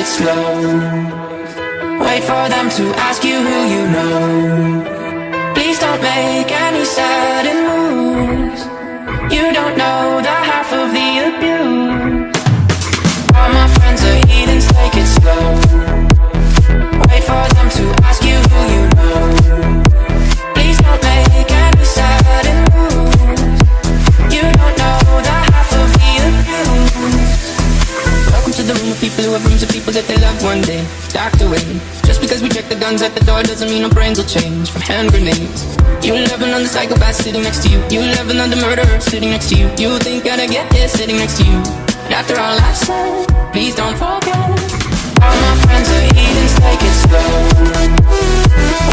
it slow. Wait for them to ask you who you know. Please don't make any sudden moves. You don't know the half of the abuse. All my friends are heathens, take it slow. Wait for them to ask you who you know. Please don't make any sudden moves. You don't know the half of the abuse. Welcome to the room of people who have rooms of people that they love one day docked away. Just because we check the guns at the door doesn't mean our brains will change from hand grenades. You laughing on the psychopath sitting next to you. You laughing on the murderer sitting next to you. You think I'd get here sitting next to you. But after all I've said, please don't forget. All my friends are heathens, take it slow.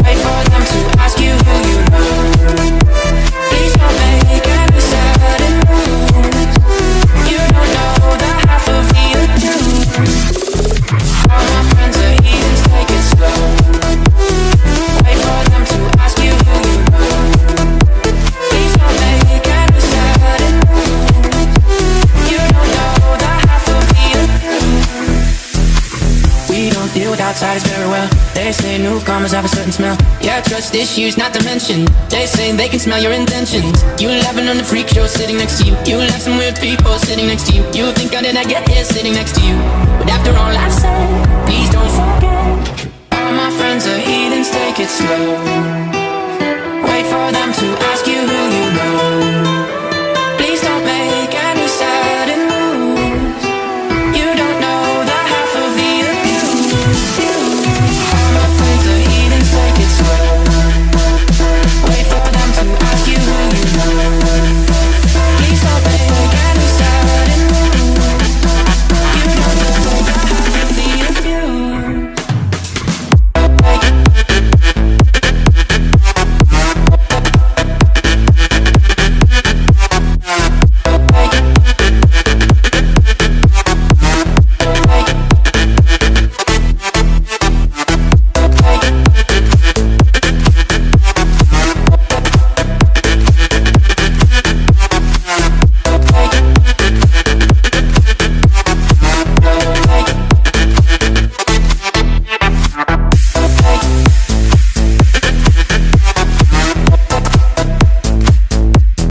Wait for them to ask you who you know. Please don't make any sudden moves. You don't know the half of the abuse. All my friends are heathens, take it slow. Wait for them to ask you who you know. Please don't make any sudden moves. You don't know the half of the abuse. We don't deal with outsiders very well. They say newcomers have a certain smell. Yeah, trust issues not to mention. They say they can smell your intentions. You laughing on the freak show sitting next to you. You laugh some weird people sitting next to you. You think how did I get here sitting next to you. But after all I've said, please don't forget. All my friends are heathens, take it slow.